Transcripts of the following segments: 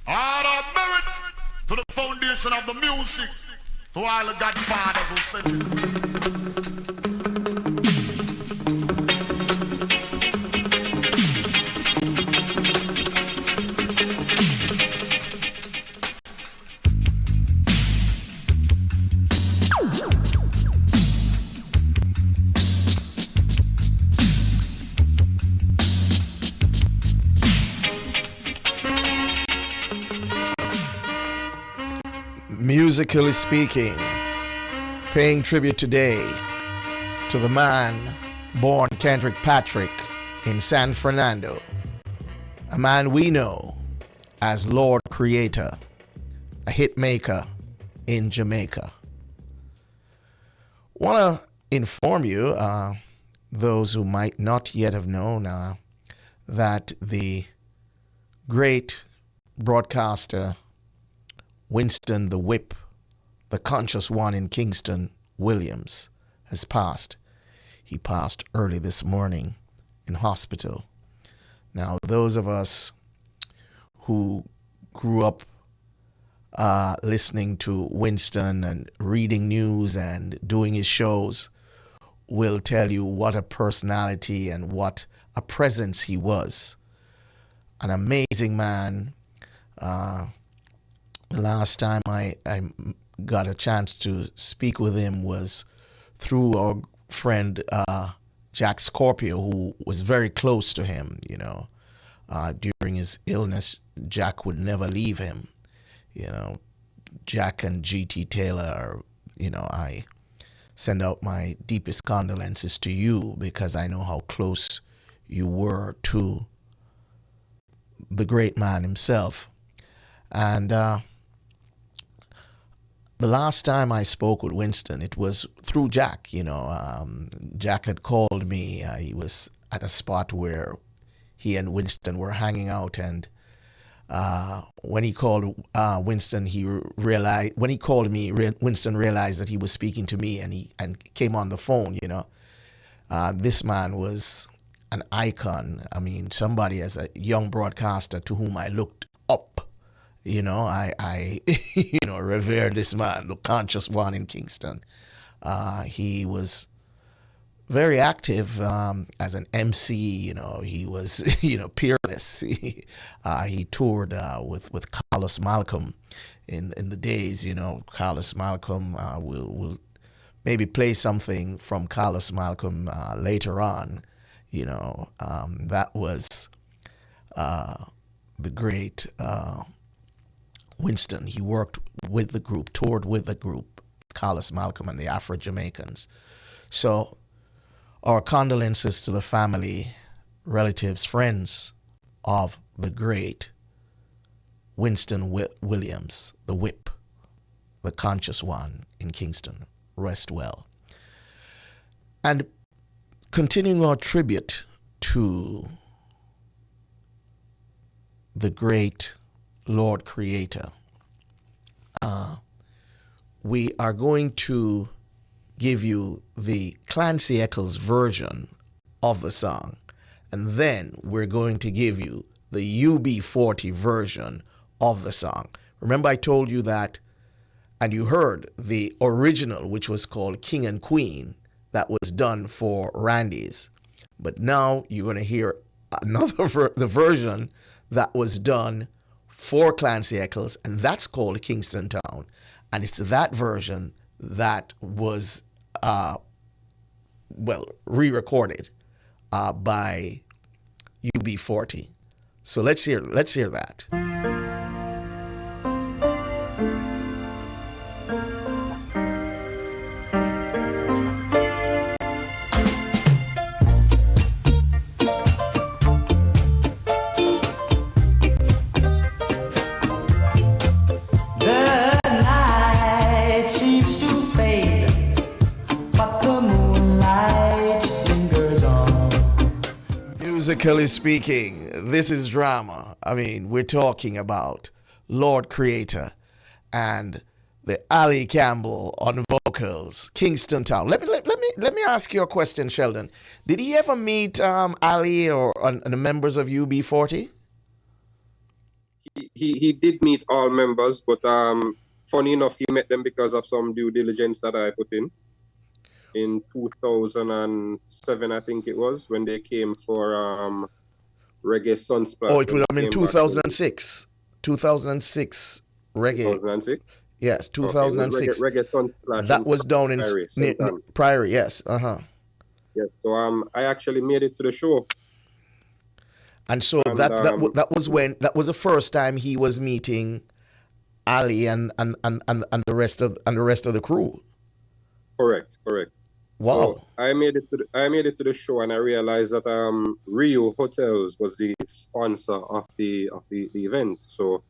All of merit to the foundation of the music, to all the godfathers who set it. Musically speaking, paying tribute today to the man born Kendrick Patrick in San Fernando, a man we know as Lord Creator, a hit maker in Jamaica. Want to inform you, those who might not yet have known, that the great broadcaster Winston the Whip, the conscious one in Kingston, Williams, has passed. He passed early this morning in hospital. Now, those of us who grew up listening to Winston and reading news and doing his shows will tell you what a personality and what a presence he was. An amazing man. The last time I got a chance to speak with him was through our friend Jack Scorpio, who was very close to him. You know, during his illness, Jack would never leave him. You know, Jack and G.T. Taylor, I send out my deepest condolences to you because I know how close you were to the great man himself. And the last time I spoke with Winston, it was through Jack. Jack had called me. He was at a spot where he and Winston were hanging out, and when he called Winston, Winston realized that he was speaking to me, and came on the phone. This man was an icon. I mean, somebody as a young broadcaster to whom I looked up. I revere this man, the conscious one in Kingston. He was very active as an MC. He was, peerless. He toured with Carlos Malcolm in the days. Carlos Malcolm will maybe play something from Carlos Malcolm later on. That was the great Winston. He worked with the group, toured with the group, Carlos Malcolm and the Afro-Jamaicans. So our condolences to the family, relatives, friends of the great Winston Williams, the Whip, the conscious one in Kingston. Rest well. And continuing our tribute to the great Lord Creator, we are going to give you the Clancy Eccles version of the song, and then we're going to give you the UB40 version of the song. Remember I told you that, and you heard the original, which was called King and Queen, that was done for Randy's. But now you're going to hear another the version that was done for Clancy Eccles, and that's called Kingston Town. And it's that version that was, re-recorded by UB40. So let's hear that. Musically speaking, this is drama. I mean, we're talking about Lord Creator and the Ali Campbell on vocals, Kingston Town. Let me ask you a question, Sheldon. Did he ever meet Ali or the members of UB40? he did meet all members, but funny enough, he met them because of some due diligence that I put in 2007, I think it was, when they came for Reggae Sunsplash. Oh, it would have been 2006. 2006 reggae. 2006? Yes, 2006. Okay, reggae Sunsplash. That was down in Priory, yes. Yes, so I actually made it to the show. And so that was the first time he was meeting Ali and the rest of the crew. Correct. Wow. So I made it to the show, and I realized that Rio Hotels was the sponsor of the event. So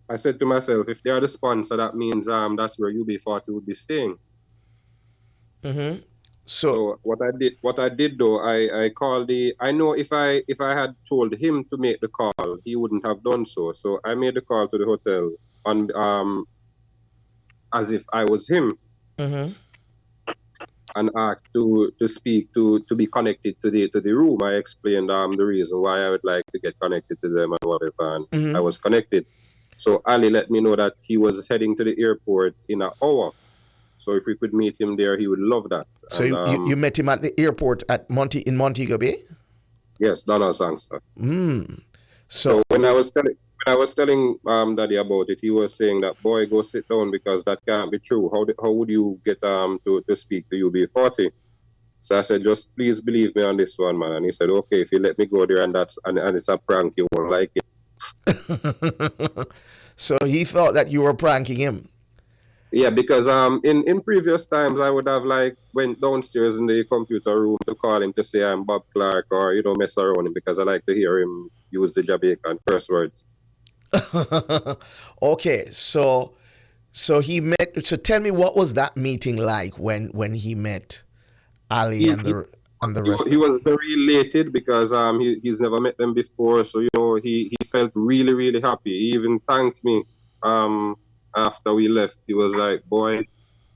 I said to myself, if they are the sponsor, that means that's where UB40 would be staying. Mm-hmm. So what I did though, I called I know if I had told him to make the call, he wouldn't have done so. So I made the call to the hotel on as if I was him. Mm-hmm. And asked to speak to be connected to the room. I explained the reason why I would like to get connected to them and whatever, and mm-hmm. I was connected. So Ali let me know that he was heading to the airport in an hour. So if we could meet him there, he would love that. So and, you met him at the airport in Montego Bay? Yes, Donald Sangster. So when I was telling Daddy about it, he was saying that, boy, go sit down because that can't be true. How would you get to speak to UB40? So I said, just please believe me on this one, man. And he said, okay, if you let me go there and it's a prank, you won't like it. So he thought that you were pranking him. Yeah, because in previous times I would have went downstairs in the computer room to call him to say I'm Bob Clark or mess around him because I like to hear him use the Jamaican curse words. Okay, so he met. So tell me, what was that meeting like when he met Ali and the rest? He was very elated because he's never met them before. So he felt really, really happy. He even thanked me after we left. He was like, boy,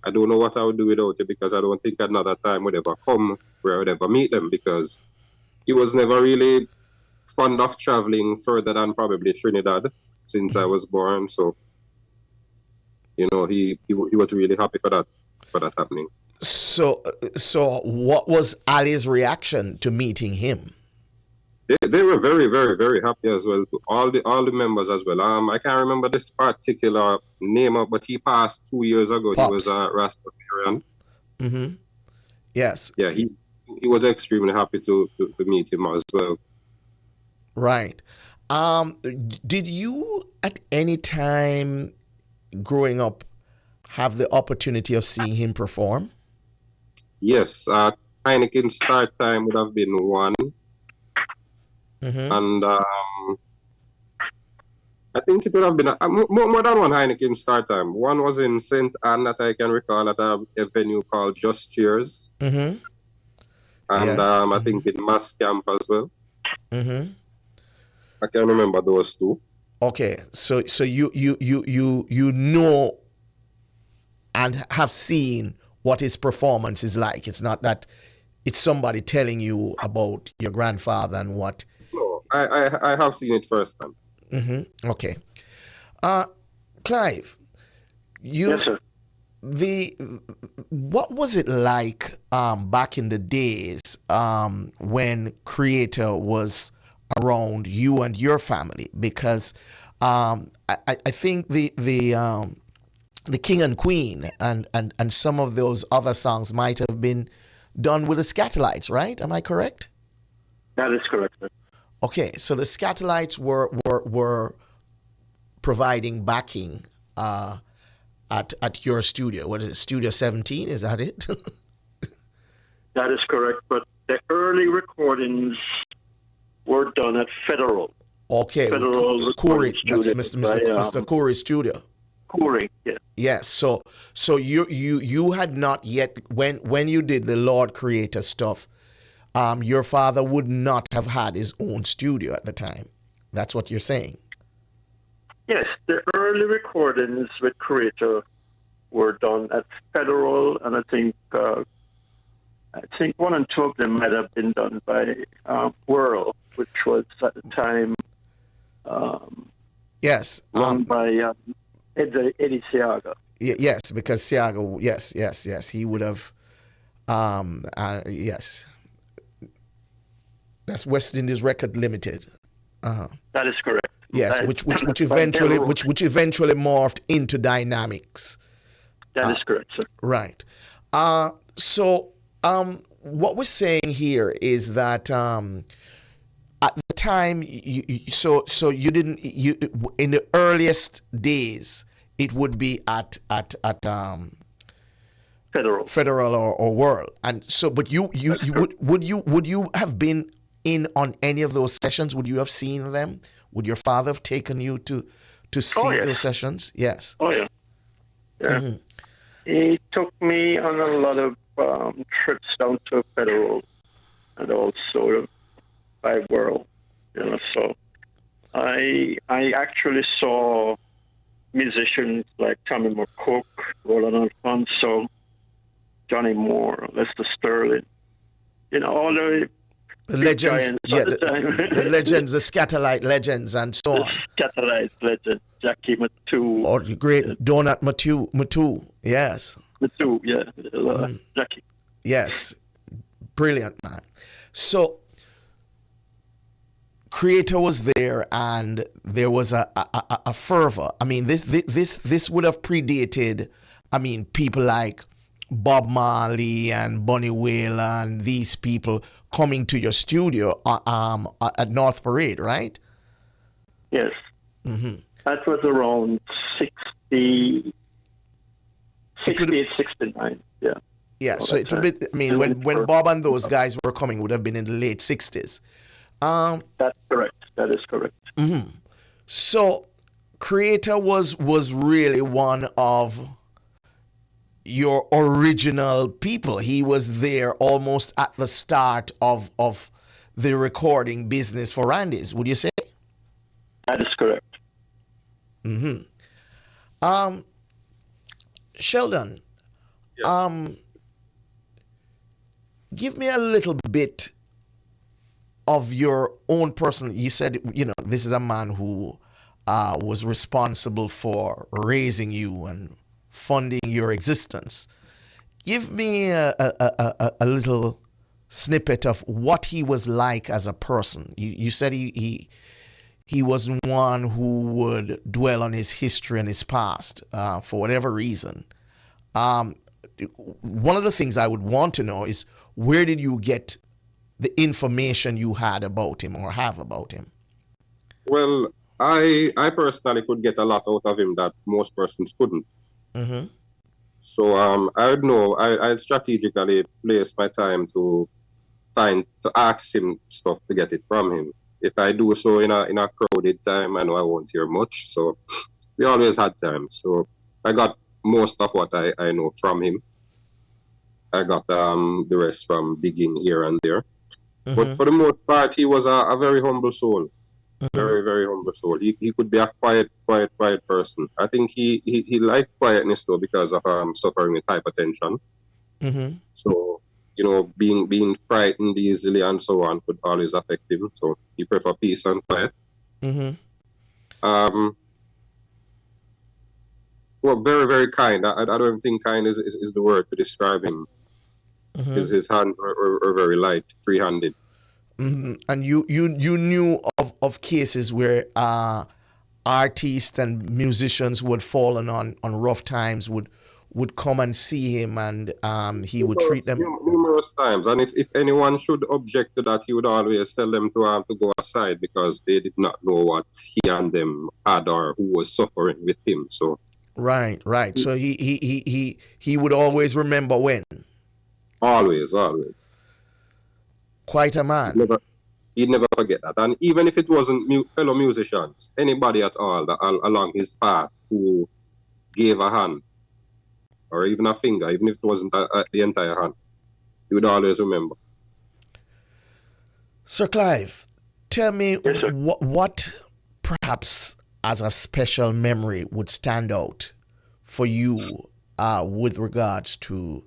I don't know what I would do without you because I don't think another time would ever come where I would ever meet them because he was never really fond of traveling further than probably Trinidad since I was born. So he was really happy for that happening. So what was Ali's reaction to meeting him? They were very, very, very happy as well. All the members as well. I can't remember this particular name, but he passed 2 years ago. Pops. He was a Rastafarian. Mm-hmm. Yes. Yeah, he was extremely happy to meet him as well. Right. Did you at any time growing up have the opportunity of seeing him perform? Yes. Heineken start time would have been one. Mm-hmm. And I think it would have been more than one Heineken start time. One was in St. Anne that I can recall at a venue called Just Cheers. Mm-hmm. And Yes. I think in Mass Camp as well. Mm-hmm. I can remember those two. Okay, so you know and have seen what his performance is like. It's not that it's somebody telling you about your grandfather and what. No, I have seen it first time. Mm-hmm. Okay, Clive, Yes, sir. What was it like back in the days when Creator was around you and your family? Because I think the King and Queen and some of those other songs might have been done with the Scatolites, right? Am I correct? That is correct, sir. Okay, so the Scatolites were providing backing at your studio. What is it, Studio 17? Is that it? That is correct. But the early recordings were done at Federal. Okay, Federal Corey, recording that's studio Mr. Corey's studio. Corey, yes. Yes, so you had not yet, when you did the Lord Creator stuff, your father would not have had his own studio at the time. That's what you're saying. Yes, the early recordings with Creator were done at Federal, and I think one and two of them might have been done by Whirl, which was at the time Yes. run by Eddie Seaga. Yes, because Siago, yes, he would have, yes. That's West Indies Record Limited. That is correct. Yes, That which is- eventually morphed into Dynamics. That is correct, sir. Right. So what we're saying here is that at the time, so you didn't in the earliest days it would be at Federal. or World, and so but you would you have been in on any of those sessions? Would you have seen them? Would your father have taken you to see yes. those sessions? Yes. Oh yeah. Yeah. He took me on a lot of trips down to Federal and also by World. So I actually saw musicians like Tommy McCook, Roland Alfonso, Johnny Moore, Lester Sterling. All the legends, giants yeah, at the time. the legends, the Scatterlight legends, and so on. Scatterlight legend, Jackie Matu. Or the great Donut Matu, yes. Matu, yeah, Jackie. Yes, brilliant man. So, Creator was there, and there was a fervor. I mean, this would have predated. I mean, people like Bob Marley and Bunny Wailer and these people coming to your studio at North Parade, right? Yes. That was around 68, 69. Yeah. Yeah. So it would be. I mean, when Bob and those guys were coming, would have been in the late 60s. That's correct. That is correct. So, Creator was really one of your original people. He was there almost at the start of the recording business for Randy's. Would you say? That is correct. Sheldon. Yes. Give me a little bit of your own personal. You said, this is a man who was responsible for raising you and funding your existence. Give me a little snippet of what he was like as a person. You said he wasn't one who would dwell on his history and his past for whatever reason. One of the things I would want to know is, where did you get the information you had about him or have about him? Well, I personally could get a lot out of him that most persons couldn't. So I would know. I'd strategically place my time to ask him stuff to get it from him. If I do so in a crowded time, I know I won't hear much. So we always had time. So I got most of what I know from him. I got the rest from digging here and there. But for the most part, he was a very humble soul. Very, very humble soul. He could be a quiet person. I think he liked quietness though, because of suffering with hypertension. So, being frightened easily and so on could always affect him. So he preferred peace and quiet. Well, very, very kind. I don't think kind is the word to describe him. His hands were very light, free-handed. And you knew of cases where artists and musicians who had fallen on rough times would come and see him, and he would treat them numerous times. And if anyone should object to that, he would always tell them to go aside, because they did not know what he and them had or who was suffering with him. So right. So he would always remember when. Always. Quite a man. He'd never forget that. And even if it wasn't fellow musicians, anybody at all along his path who gave a hand or even a finger, even if it wasn't the entire hand, he would always remember. Sir Clive, tell me, Yes, sir. what perhaps as a special memory would stand out for you with regards to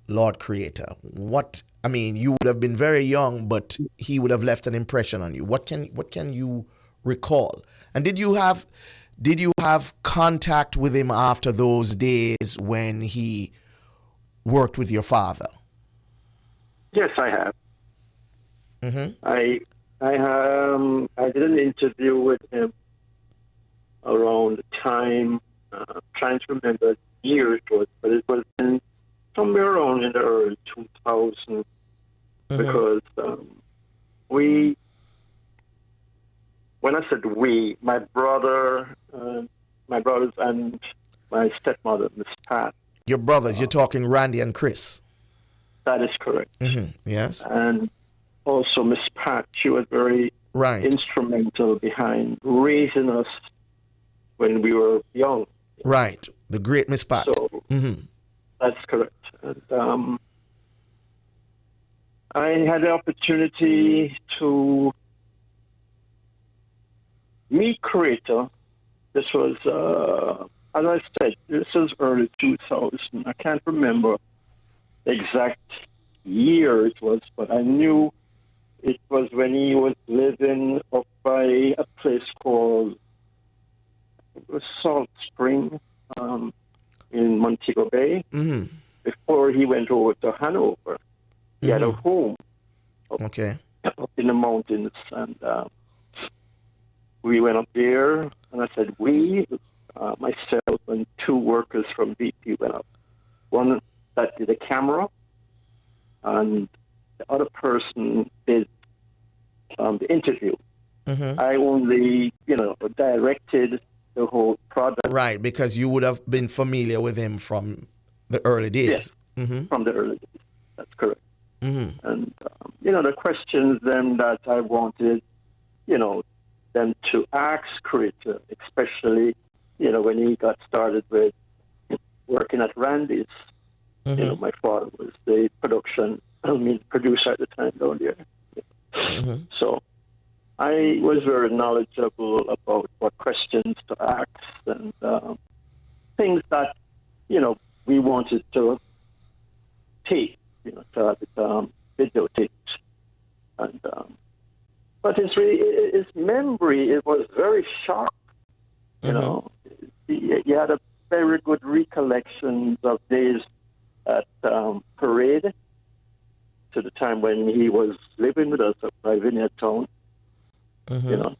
Lord Creator. You would have been very young, but he would have left an impression on you. What can you recall? And did you have contact with him after those days when he worked with your father? Yes, I have. Mm-hmm. I did an interview with him around the time, trying to remember what year it was, but it was somewhere around in the early 2000s, because when I said we, my brothers and my stepmother, Miss Pat. Your brothers, you're talking Randy and Chris. That is correct. Mm-hmm. Yes. And also Miss Pat, she was very instrumental behind raising us when we were young. Right. The great Miss Pat. So that's correct. And I had the opportunity to meet Creator. This was, as I said, this was early 2000. I can't remember the exact year it was, but I knew it was when he was living up by a place called Salt Spring in Montego Bay. Mm-hmm. Before he went over to Hanover, he had a home up in the mountains, and we went up there, and I said, myself and two workers from BP went up. One that did a camera, and the other person did the interview. I only, directed the whole product. Right, because you would have been familiar with him from the early days. Yes, from the early days. That's correct. And, the questions then that I wanted, them to ask Creator, especially, when he got started with working at Randy's. My father was the producer at the time down there. So I was very knowledgeable about what questions to ask and things that, we wanted to tape, to have it videotaped. And, but his memory, it was very sharp. He had a very good recollection of days at Parade, to the time when he was living with us at Vineyard Town, and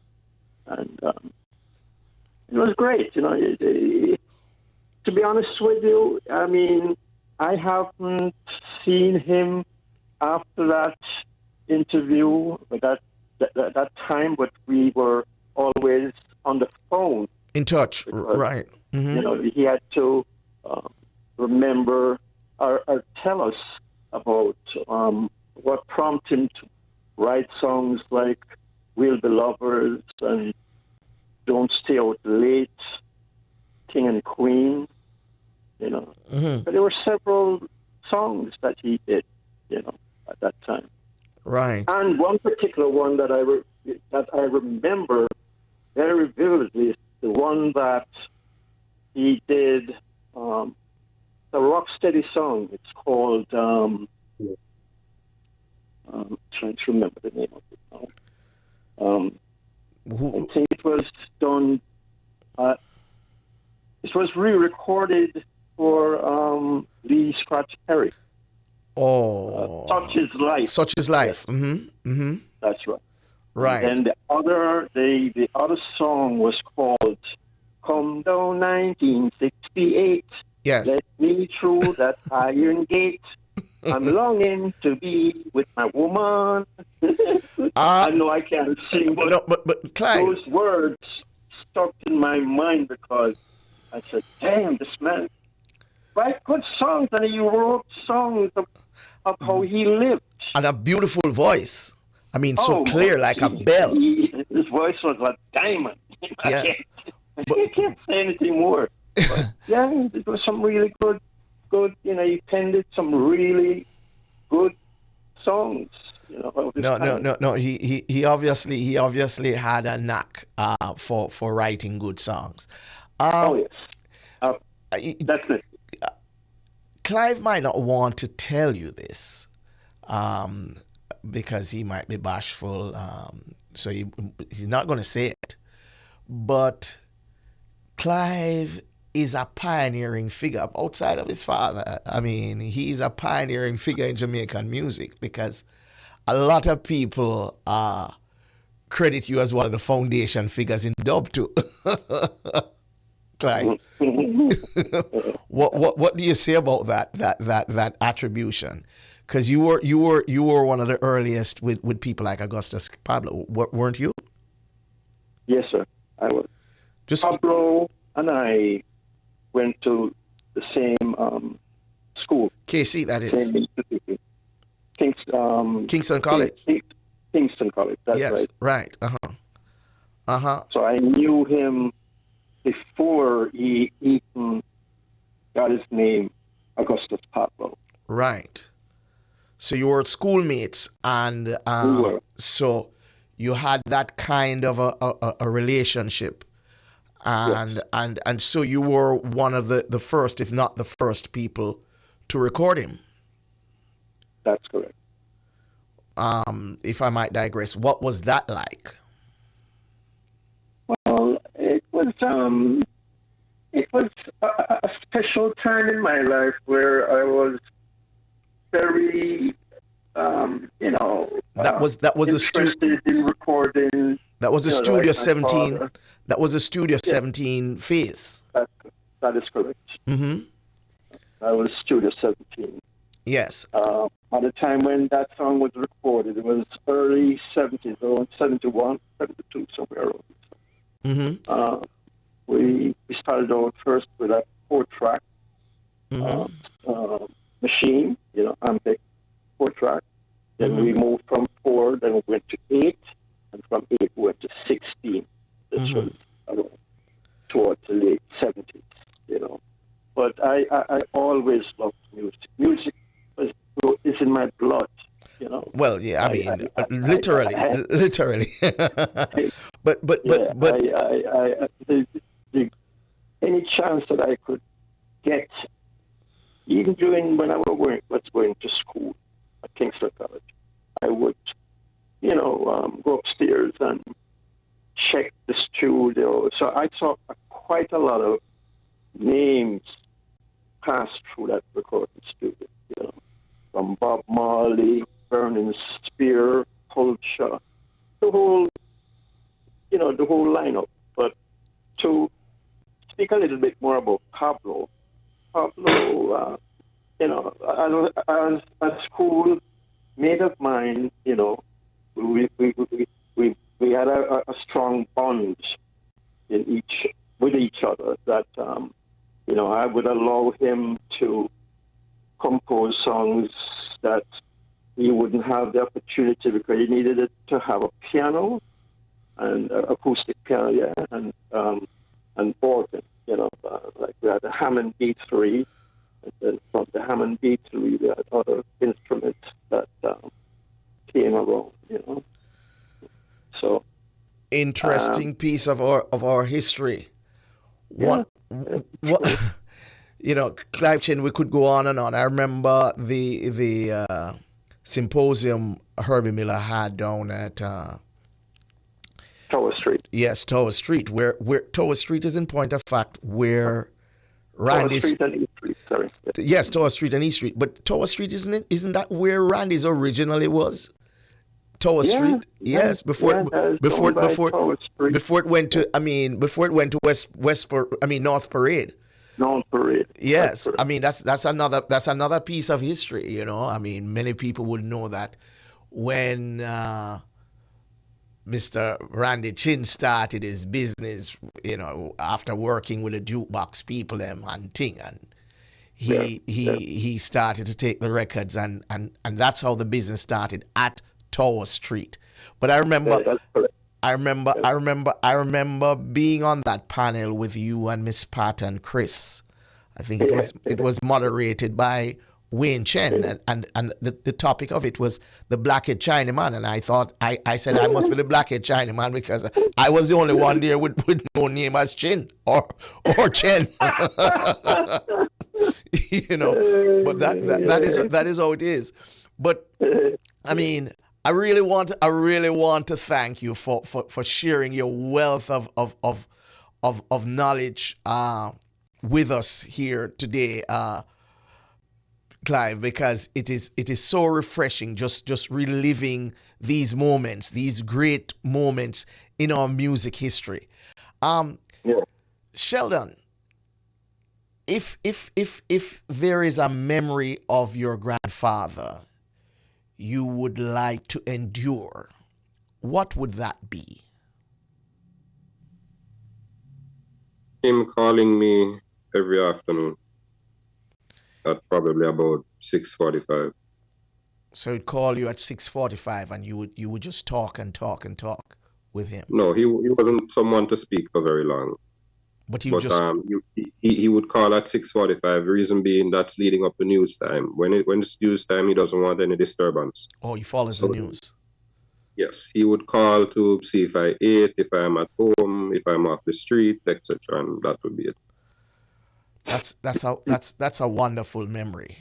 it was great. To be honest with you, I mean, I haven't seen him after that interview, that time, but we were always on the phone. In touch, because, right. He had to remember or tell us about what prompted him to write songs like We'll Be Lovers and Don't Stay Out Late, King and Queen, But there were several songs that he did, at that time. Right. And one particular one that I remember very vividly is the one that he did, the Rocksteady song. It's called, I'm trying to remember the name of it now. I think it was done, it was re-recorded for Lee Scratch Perry. Such is Life. Such is Life. Yes. That's right. Right. And the other song was called Come Down 1968. Yes. Let me through that iron gate. I'm longing to be with my woman. I know I can't sing, but Clyde, those words stuck in my mind because I said, damn, this man write good songs, and he wrote songs of how he lived. And a beautiful voice. I mean, so clear, like a bell. His voice was like diamond. Yes. I can't say anything more. But, yeah, it was some really good, he penned some really good songs. No. He obviously had a knack for writing good songs. Yes. Definitely. Clive might not want to tell you this, because he might be bashful. So he's not going to say it. but Clive is a pioneering figure outside of his father. I mean, he's a pioneering figure in Jamaican music because a lot of people credit you as one of the foundation figures in dub too. Clyde, what do you say about that attribution? Because you were one of the earliest with people like Augustus Pablo, weren't you? Yes, sir. I was. Pablo and I went to the same school. KC, that is. Same institution. Kingston College. Kingston College. That's yes, right. So I knew him before he even got his name, Augustus Pablo. Right. So you were schoolmates, and We were. so you had that kind of a relationship, and Yes. and so you were one of the first, if not the first, people to record him. That's correct. If I might digress, what was that like? Well, it was a special time in my life where I was very That was the interested in recording. That was the you know, Studio like my 17. father. That was the Studio 17 phase. That is correct. Mm-hmm. I was Studio 17. Yes. At the time when that song was recorded, it was early 70s, around 71, 72, somewhere around. Mm-hmm. We started out first with a 4-track machine, Amtech 4-track. Then we moved from 4, then we went to 8, and from 8 we went to 16. This was around towards the late 70s, But I always loved music. Music is in my blood, Well, yeah, I mean, literally. but any chance that I could get, even during when I was going to school at Kingston College, I would, go upstairs and check the studio. So I saw quite a lot of names pass through that recording studio, from Bob Marley, Burning Spear, Culture, the whole lineup. But to speak a little bit more about Pablo, at school, mate of mine, we had a strong bond with each other that, I would allow him to compose songs that he wouldn't have the opportunity because he needed it to have a piano and acoustic piano, and organ, like we had a Hammond B3, and then from the Hammond B3 we had other instruments that came around, So interesting piece of our history. What Clive Chin, we could go on and on. I remember the symposium Herbie Miller had down at Tower Street. Yes, Tower Street, where Tower Street is in point of fact where Randy's Tower Street and East Street, sorry. Yes, Tower Street and East Street. But Tower Street isn't that where Randy's originally was? Tower Street? Yes, before it went to North Parade. North Parade. Yes, I mean that's another piece of history, I mean, many people would know that when Mr. Randy Chin started his business, after working with the jukebox people and thing, and he started to take the records and that's how the business started at Tower Street. But I remember I remember being on that panel with you and Miss Pat and Chris. I think it was moderated by Wayne Chen, and the topic of it was the black-head Chinaman, and I thought I said I must be the black-head Chinaman because I was the only one there with no name as Chin or Chen. But that is how it is. But I mean, I really want to thank you for sharing your wealth of knowledge with us here today, Clive, because it is so refreshing just reliving these moments, these great moments in our music history. Yeah. Sheldon, if there is a memory of your grandfather you would like to endure, what would that be? Him calling me every afternoon at probably about 6:45. So he'd call you at 6:45, and you would just talk and talk and talk with him. No, he wasn't someone to speak for very long. But he would But just he would call at 6:45. Reason being that's leading up to news time. When it's news time, he doesn't want any disturbance. he follows the So news. yes, he would call to see if I ate, if I'm at home, if I'm off the street, etc. And that would be it. That's a wonderful memory.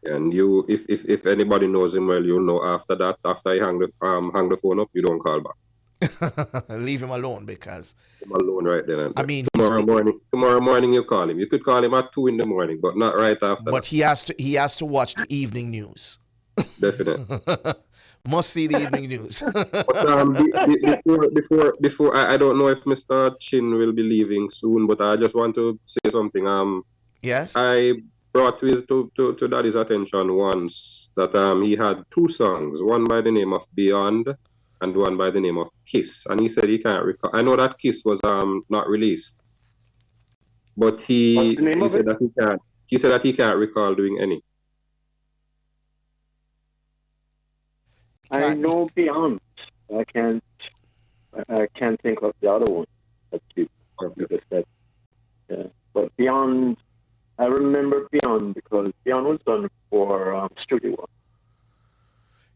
And you, if anybody knows him well, you'll know after that. After he hang the phone up, you don't call back. Leave him alone, because Him alone right then and I there. mean, Tomorrow morning you call him. You could call him at 2 a.m, but not right after but that. he has to watch the evening news. Definitely. Must see the evening news. But before I don't know if Mr. Chin will be leaving soon, but I just want to say something. Yes. I brought to Daddy's attention once that he had two songs, one by the name of Beyond and one by the name of Kiss, and he said he can't recall. I know that Kiss was not released, but he What's the name of said it? that he can't. He said that he can't recall doing any. I know Beyond. I can't think of the other one that you just said. Yeah. But Beyond, I remember Beyond because Beyond was done for studio work.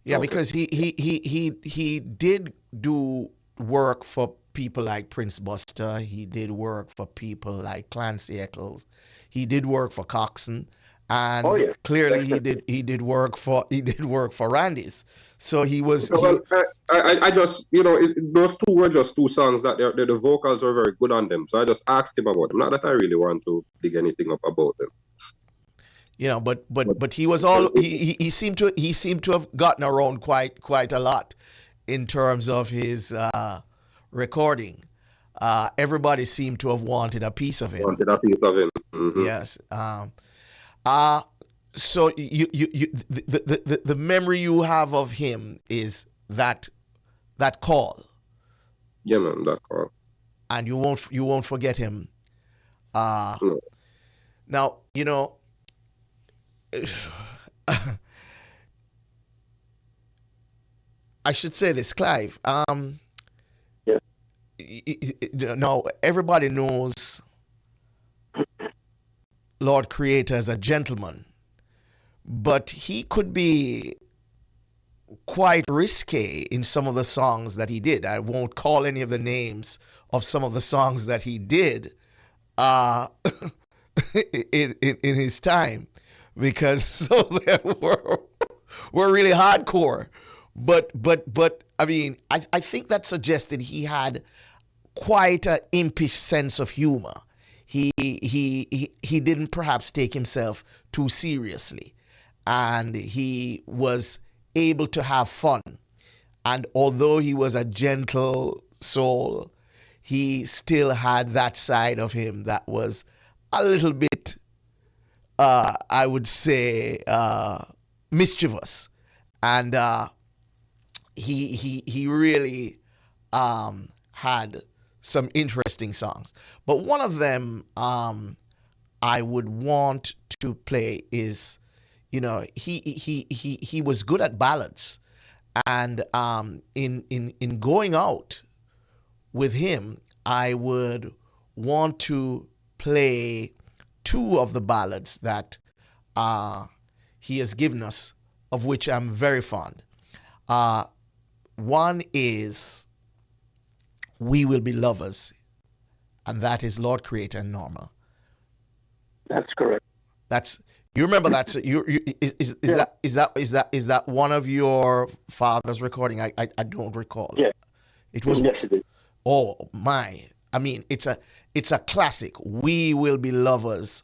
Yeah, Okay. because he did do work for people like Prince Buster. He did work for people like Clancy Eccles. He did work for Coxsone, and Oh, yeah. clearly he did work for Randy's. So he was. Well, I just, those two were just two songs that the vocals are very good on them. So I just asked him about them. Not that I really want to dig anything up about them. But he was all he seemed to have gotten around quite a lot in terms of his recording. Everybody seemed to have wanted a piece of him. Wanted a piece of him. Mhm. Yes. So the memory you have of him is that call, Yeah, man, that call. and you won't forget him. No. Now I should say this, Clive. Yeah. Now everybody knows Lord Creator as a gentleman, but he could be quite risque in some of the songs that he did. I won't call any of the names of some of the songs that he did in his time, because some of them were really hardcore. But I mean, I think that suggested he had quite an impish sense of humor. He didn't perhaps take himself too seriously, and he was able to have fun. And although he was a gentle soul, he still had that side of him that was a little bit, I would say, mischievous. And he really had some interesting songs. But one of them I would want to play is, he was good at ballads, and in going out with him, I would want to play two of the ballads that he has given us, of which I'm very fond. One is We Will Be Lovers, and that is Lord Creator and Norma. That's correct. That's you remember that's you is that one of your father's recording? I don't recall. Yeah. It was. Yes, it is. Oh my! I mean, it's a classic. We will be lovers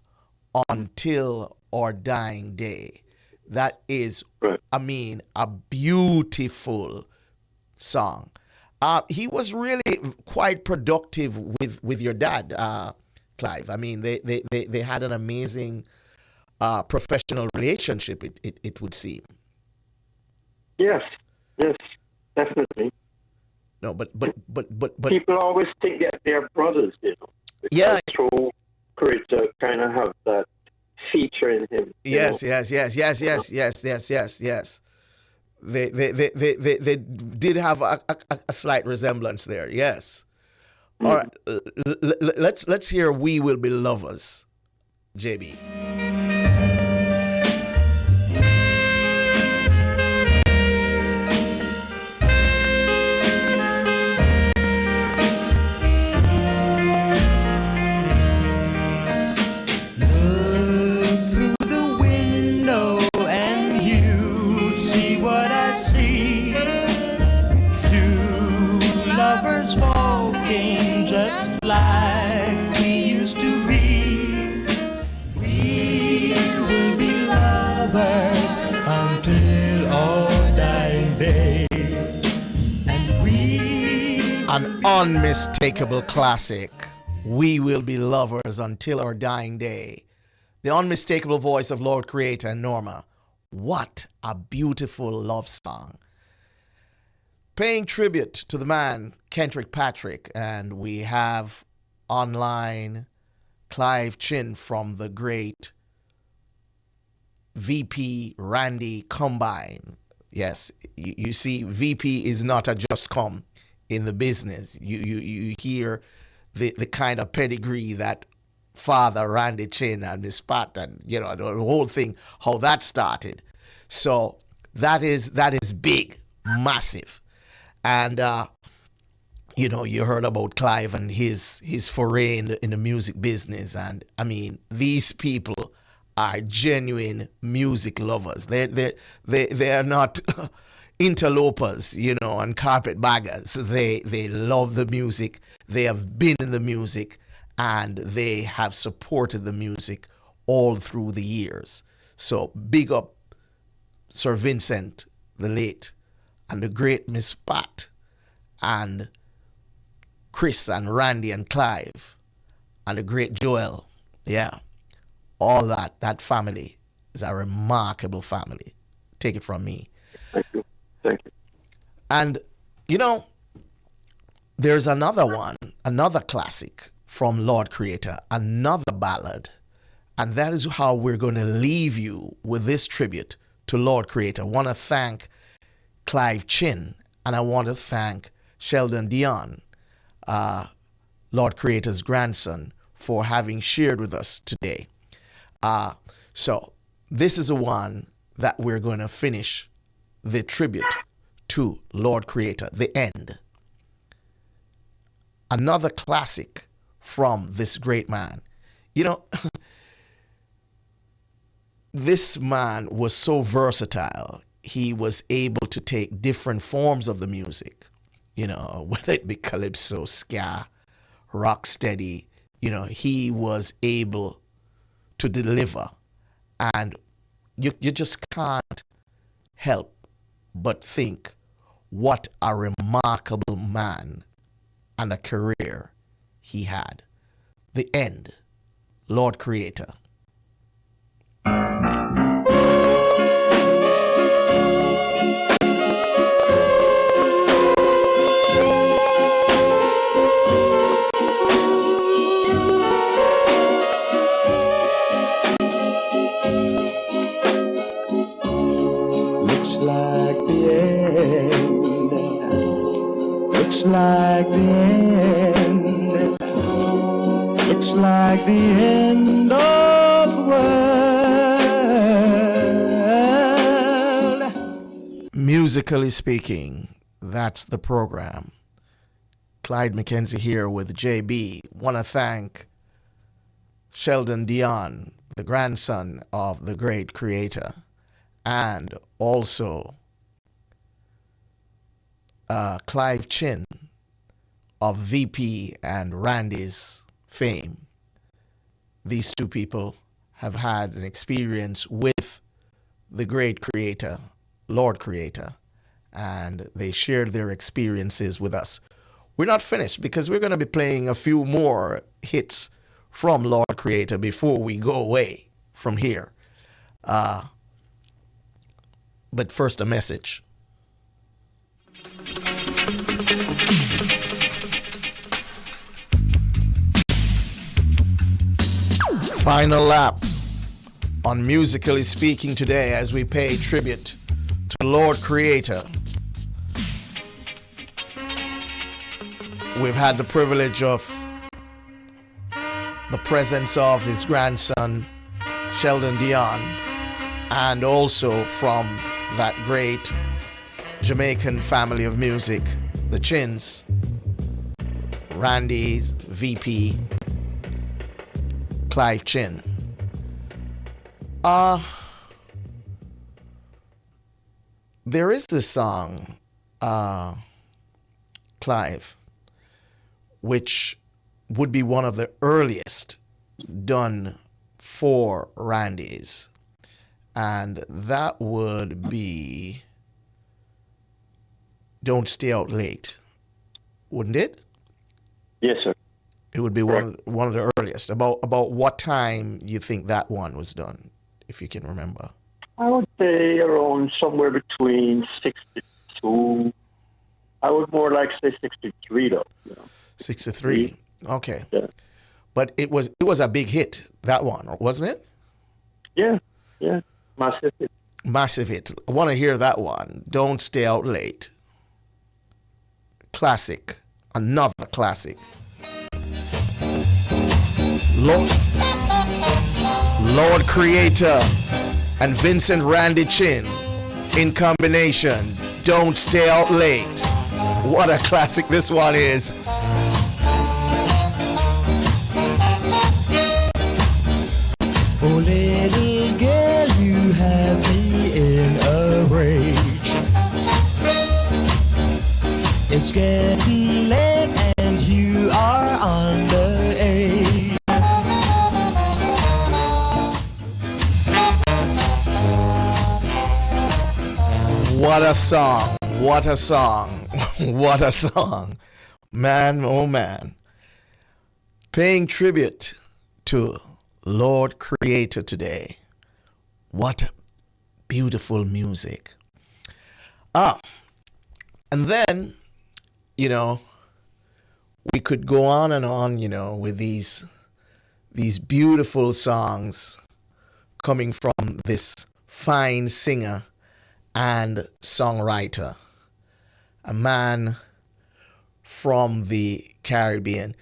until our dying day. That is, Right. I mean, a beautiful song. He was really quite productive with your dad, Clive. I mean, they had an amazing professional relationship. It would seem. Yes, yes, definitely. No, but People always think that they're brothers, you know. yeah. So great to kind of have that feature in him. Yes. They did have a slight resemblance there. Yes. All right. Let's hear "We Will Be Lovers," JB. Through the window and you see what I see. Two lovers walking just like we used to be. We will be lovers until our dying day. And we An unmistakable classic. We will be lovers until our dying day. The unmistakable voice of Lord Creator and Norma. What a beautiful love song. Paying tribute to the man, Kendrick Patrick, and we have online Clive Chin from the great VP Randy Combine. Yes, you see, VP is not a just come in the business. You hear the kind of pedigree that Father Randy Chin and Miss Pat and the whole thing, how that started. So that is big, massive. And you heard about Clive and his foray in the music business, and I mean, these people are genuine music lovers. They are not interlopers, and carpetbaggers. They love the music. They have been in the music, and they have supported the music all through the years. So big up Sir Vincent, the late, and the great Miss Pat, and Chris and Randy and Clive, and the great Joel. Yeah, all that family is a remarkable family. Take it from me. Thank you. Thank you. And, there's another classic from Lord Creator, another ballad. And that is how we're going to leave you with this tribute to Lord Creator. I want to thank Clive Chin, and I want to thank Sheldon Dion, Lord Creator's grandson, for having shared with us today. So this is the one that we're going to finish the tribute to Lord Creator, The End. Another classic from this great man. This man was so versatile. He was able to take different forms of the music, whether it be calypso, ska, rock steady, he was able to deliver. And you just can't help but think what a remarkable man and a career he had. The End, Lord Creator. looks like the end. Looks like the end. Looks like the end of the world. Musically speaking, that's the program. Clyde Mckenzie here with JB. Want to thank Sheldon Dion the grandson of the great creator, and also Clive Chin of VP and Randy's fame. These two people have had an experience with the great creator, Lord Creator, and they shared their experiences with us. We're not finished because we're going to be playing a few more hits from Lord Creator before we go away from here. But first, a message. Final lap on Musically Speaking today as we pay tribute to Lord Creator. We've had the privilege of the presence of his grandson, Sheldon Dion, and also from that great Jamaican family of music, the Chins, Randy, VP, Clive Chin. There is this song, Clive, which would be one of the earliest done for Randy's. And that would be Don't Stay Out Late, wouldn't it? Yes, sir. It would be one of the earliest. About what time you think that one was done, if you can remember? I would say around somewhere between 62. I would more like say 63, though. 63. Okay. Yeah. But it was a big hit, that one, wasn't it? Yeah. Massive hit. Massive hit. I want to hear that one. Don't Stay Out Late. Classic. Another classic. Lord Creator and Vincent Randy Chin in combination. Don't Stay Out Late. What a classic this one is. Oh, little girl, you have me in a rage. It's getting late and you are underage. What a song. What a song. What a song. Man, oh man. Paying tribute to Lord Creator today. What beautiful music. And then, we could go on and on, with these beautiful songs coming from this fine singer and songwriter, a man from the Caribbean.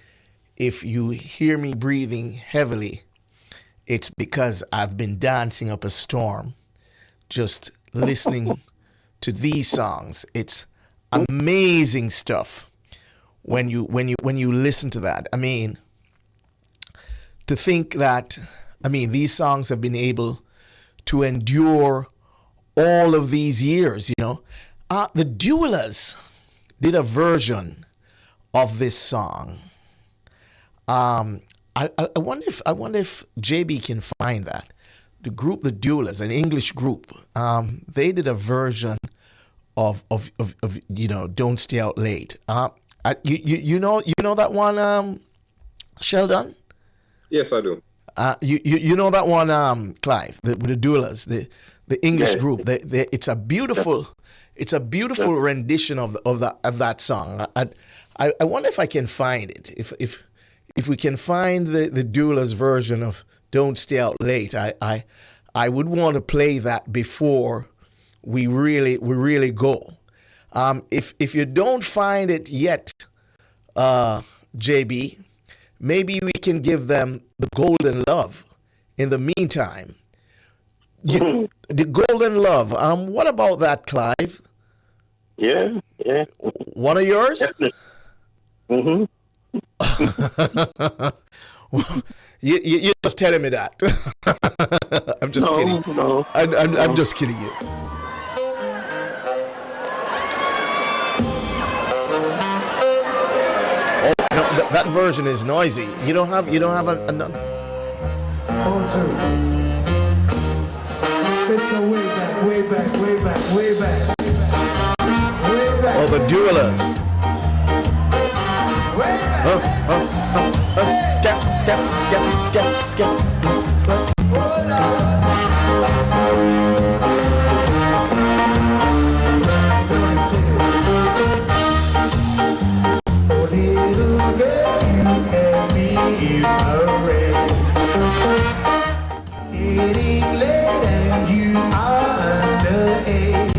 If you hear me breathing heavily, it's because I've been dancing up a storm just listening to these songs. It's amazing stuff when you listen to that. I mean, to think that, these songs have been able to endure all of these years, The Duellas did a version of this song. I wonder if JB can find that. The group, the Duellas, an English group, they did a version of Don't Stay Out Late. You know that one, Sheldon? Yes, I do. You know that one, Clive, with the Duellas, the English group. It's a beautiful rendition of that song. I wonder if I can find it. If we can find the Duellas version of Don't Stay Out Late, I would want to play that before we really go. If you don't find it yet, JB, maybe we can give them the Golden Love in the meantime. The Golden Love. What about that, Clive? Yeah. One of yours? Mm-hmm. You're just telling me that. I'm just kidding. No. I'm just kidding you. Oh, no, that version is noisy. You don't have another. Let's go way back. Oh, the duelers. Skip. Oh, little girl, you can be in a rain. It's getting late and you are underage.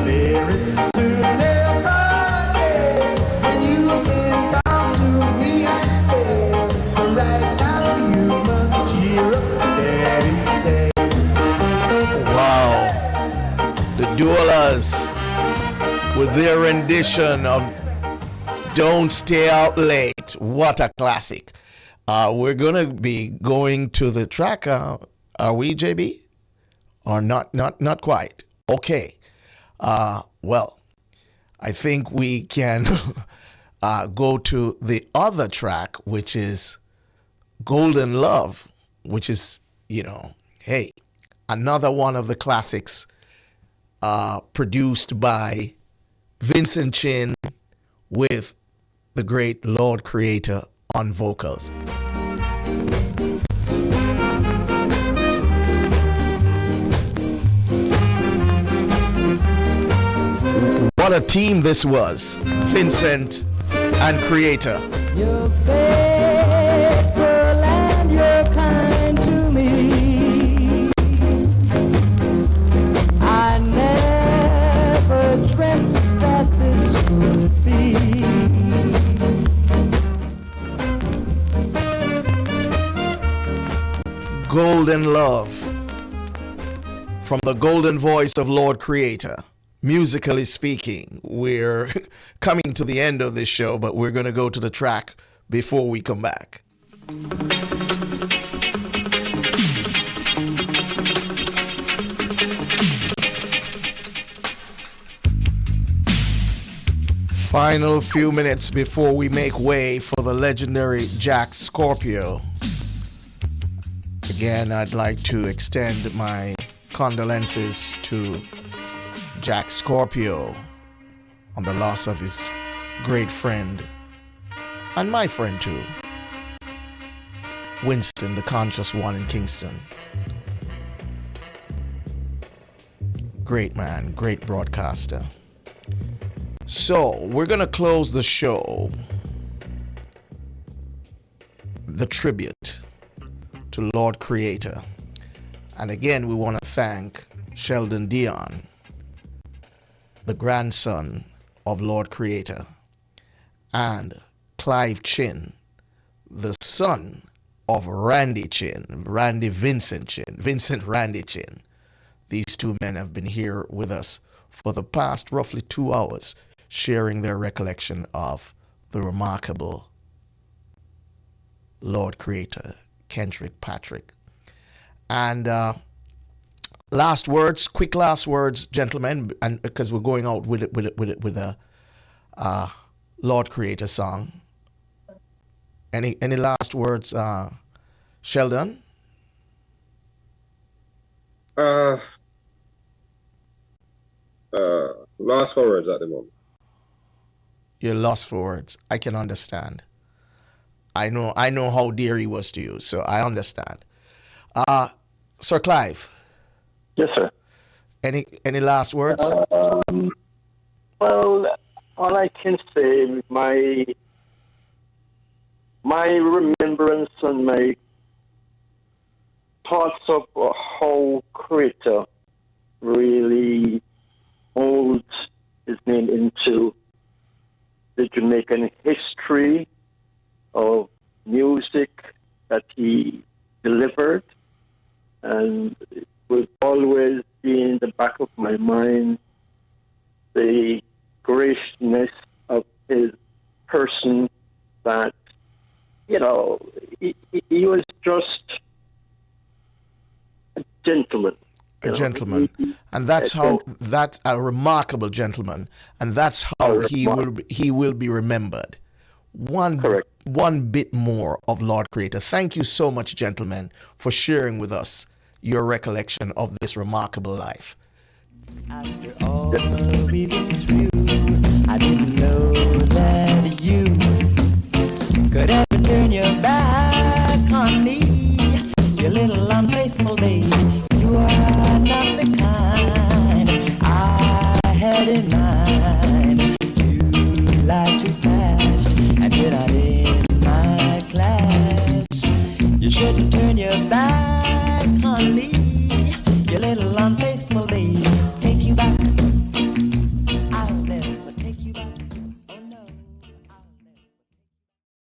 There is soon there'll come a day when you can come to me and stay. But right now you must cheer up, Daddy say. Wow. The duelers with their rendition of Don't Stay Out Late. What a classic. We're going to be going to the track. Are we, JB? Or not quite? Okay. Well, I think we can go to the other track, which is Golden Love, which is, hey, another one of the classics produced by Vincent Chin with the great Lord Creator on vocals. What a team this was, Vincent and Creator. You're faithful and you're kind to me. I never dreamt that this could be. Golden Love from the golden voice of Lord Creator. Musically speaking, we're coming to the end of this show, but we're going to go to the track before we come back. Final few minutes before we make way for the legendary Jack Scorpio. Again, I'd like to extend my condolences to Jack Scorpio on the loss of his great friend, and my friend too, Winston, the conscious one in Kingston. Great man, great broadcaster. So, we're going to close the show, the tribute to Lord Creator. And again, we want to thank Sheldon Dion, the grandson of Lord Creator, and Clive Chin, the son of Randy Chin, Vincent Randy Chin. These two men have been here with us for the past roughly 2 hours, sharing their recollection of the remarkable Lord Creator, Kendrick Patrick. And quick last words, gentlemen, and because we're going out with a Lord Creator song. Any last words, Sheldon? Lost for words at the moment. You're lost for words. I can understand. I know how dear he was to you, so I understand. Sir Clive. Yes, sir. Any last words? Well, all I can say, my remembrance and my thoughts of how Creator really molds his name into the Jamaican history of music that he delivered, and it will always be in the back of my mind the graciousness of his person that you know, he was just a gentleman. A you know. gentleman, and that's how that a remarkable gentleman, and that's how he will be remembered. Correct. One bit more of Lord Creator. Thank you so much, gentlemen, for sharing with us your recollection of this remarkable life. After all we've been through, I didn't know that you could ever turn your back on me. You little unfaithful babe, you are not the kind I had in mind. You lie too fast and you're not in my class. You shouldn't turn your back on me.